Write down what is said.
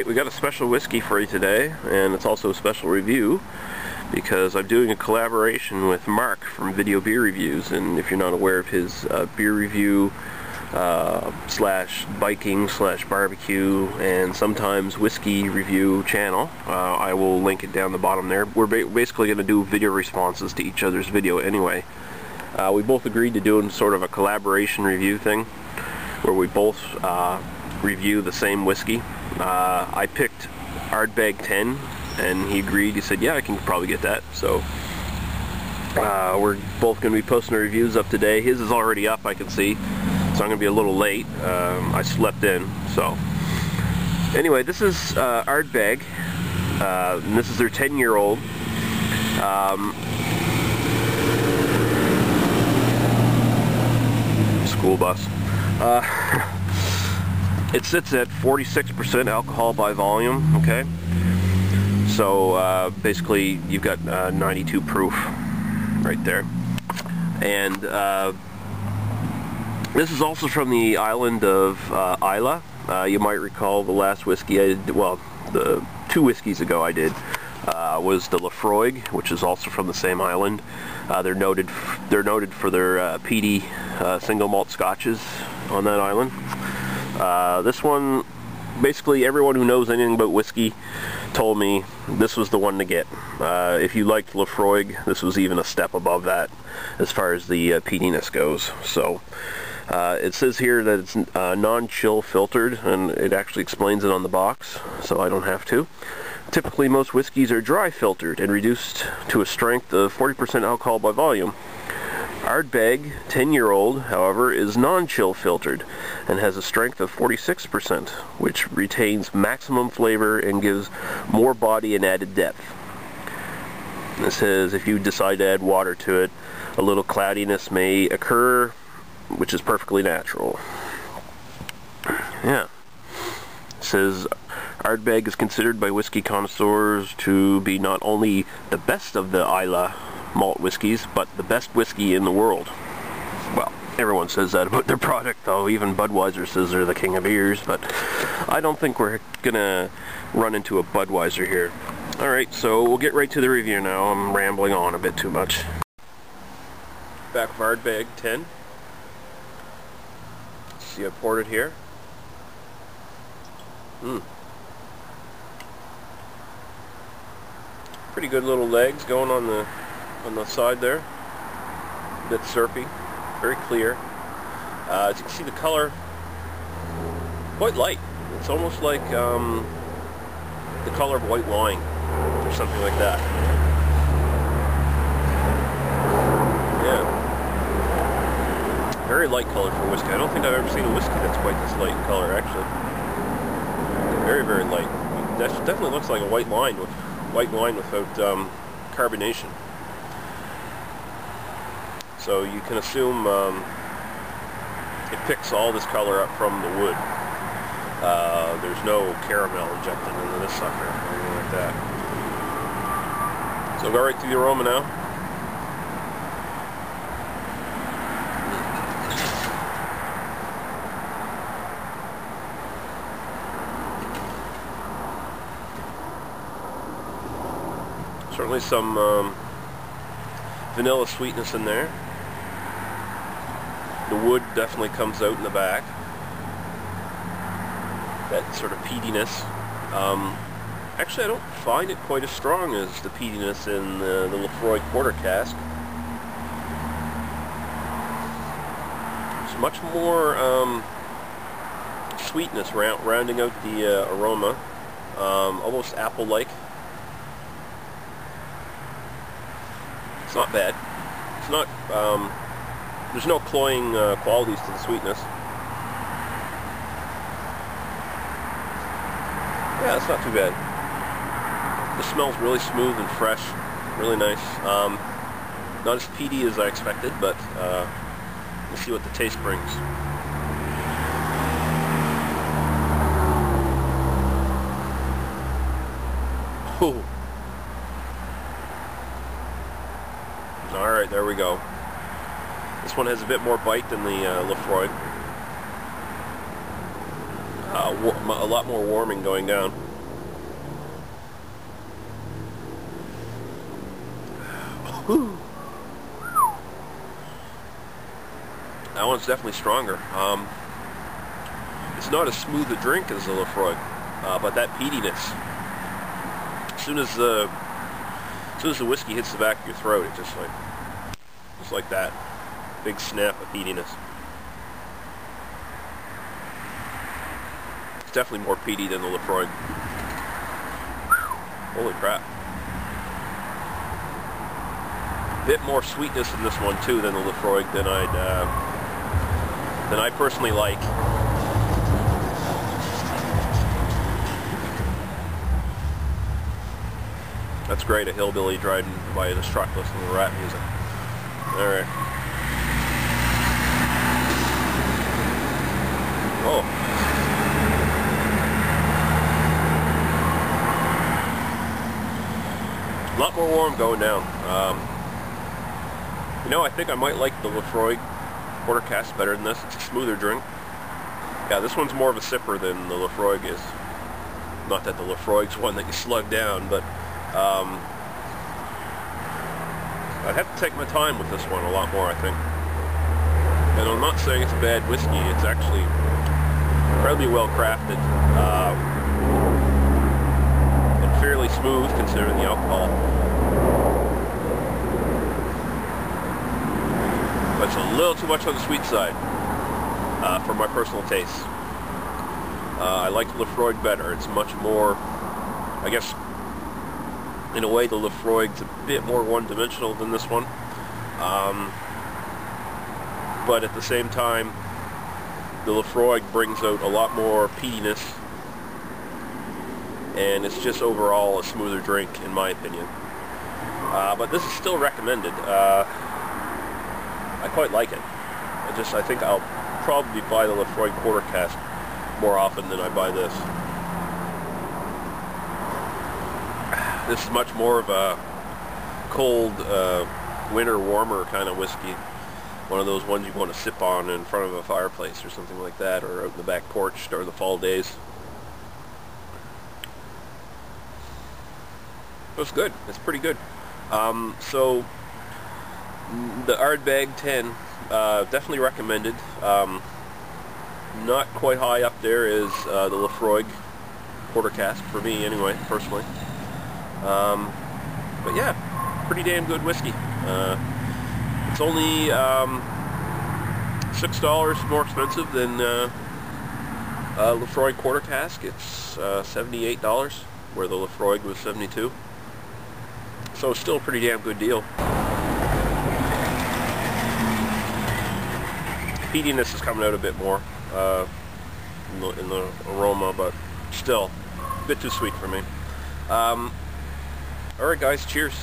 Alright, we got a special whiskey for you today, and it's also a special review because I'm doing a collaboration with Mark from Video Beer Reviews, and if you're not aware of his beer review slash biking slash barbecue and sometimes whiskey review channel, I will link it down the bottom there. We're basically going to do video responses to each other's video anyway. We both agreed to doing sort of a collaboration review thing where we both review the same whiskey. I picked Ardbeg 10 and he agreed. He said, yeah, I can probably get that. So we're both going to be posting our reviews up today. His is already up, I can see, so I'm going to be a little late. I slept in. So anyway, this is Ardbeg, and this is their 10-year-old. School bus. It sits at 46% alcohol by volume, okay? So basically you've got 92 proof right there. And this is also from the island of Islay. You might recall the last whiskey I did, well, the 2 whiskeys ago I did, was the Lafroig, which is also from the same island. They're noted for their peaty single malt scotches on that island. This one, basically everyone who knows anything about whiskey told me this was the one to get. If you liked Lafroig, this was even a step above that as far as the peatiness goes. So it says here that it's non-chill filtered, and it actually explains it on the box, so I don't have to. Typically most whiskeys are dry filtered and reduced to a strength of 40% alcohol by volume. Ardbeg 10-year-old, however, is non-chill filtered and has a strength of 46%, which retains maximum flavor and gives more body and added depth. It says if you decide to add water to it, a little cloudiness may occur, which is perfectly natural. Yeah. It says Ardbeg is considered by whiskey connoisseurs to be not only the best of the Islay malt whiskies, but the best whiskey in the world. Well, everyone says that about their product, though. Even Budweiser says they're the king of beers, but I don't think we're gonna run into a Budweiser here. Alright, so we'll get right to the review now. I'm rambling on a bit too much. Back of Ardbeg 10. See, I poured it here. Pretty good little legs going on the side there. A bit syrupy, very clear. As you can see, the color quite light. It's almost like the color of white wine or something like that. Yeah, very light color for whiskey. I don't think I've ever seen a whiskey that's quite this light in color, actually. Very, very light. That definitely looks like a white wine without carbonation. So you can assume it picks all this color up from the wood. There's no caramel injected into this sucker or anything like that. So I'll go right through the aroma now. Certainly some vanilla sweetness in there. The wood definitely comes out in the back. That sort of peatiness. Actually, I don't find it quite as strong as the peatiness in the Lafroig Porter cask. There's much more sweetness rounding out the aroma. Almost apple-like. It's not bad. It's not, there's no cloying qualities to the sweetness. Yeah, it's not too bad. The smells really smooth and fresh, really nice. Not as peaty as I expected, but we'll see what the taste brings. Ooh. Alright, there we go. This one has a bit more bite than the Lafroig. A lot more warming going down. That one's definitely stronger. It's not as smooth a drink as the Laphroaig, but that peatiness, as soon as the whiskey hits the back of your throat, it just like that big snap of peatiness. It's definitely more peaty than the Laphroaig. Holy crap. A bit more sweetness in this one too than the Laphroaig than I personally like. That's great, a hillbilly driving by in his truck listening to rap music. Alright. Oh. A lot more warm going down. You know, I think I might like the Laphroaig Porter Cask better than this. It's a smoother drink. Yeah, this one's more of a sipper than the Laphroaig is. Not that the Laphroaig's one that you slug down, but I'd have to take my time with this one a lot more, I think. And I'm not saying it's a bad whiskey. It's actually incredibly well crafted and fairly smooth considering the alcohol. But it's a little too much on the sweet side for my personal taste. I like the Laphroaig better. It's much more, I guess, in a way the Laphroaig's a bit more one-dimensional than this one. But at the same time, the Laphroaig brings out a lot more peatiness, and it's just overall a smoother drink in my opinion. But this is still recommended. I quite like it. I think I'll probably buy the Laphroaig Porter Cask more often than I buy this. This is much more of a cold, winter warmer kind of whiskey. One of those ones you want to sip on in front of a fireplace or something like that, or out in the back porch during the fall days. It's good. It's pretty good. So the Ardbeg 10, definitely recommended. Not quite high up there as the Laphroaig Porter Cask for me, anyway, personally. But yeah, pretty damn good whiskey. It's only $6 more expensive than Laphroaig Porter Cask. It's $78, where the Laphroaig was $72. So it's still a pretty damn good deal. Peatiness is coming out a bit more in the aroma, but still a bit too sweet for me. Alright guys, cheers.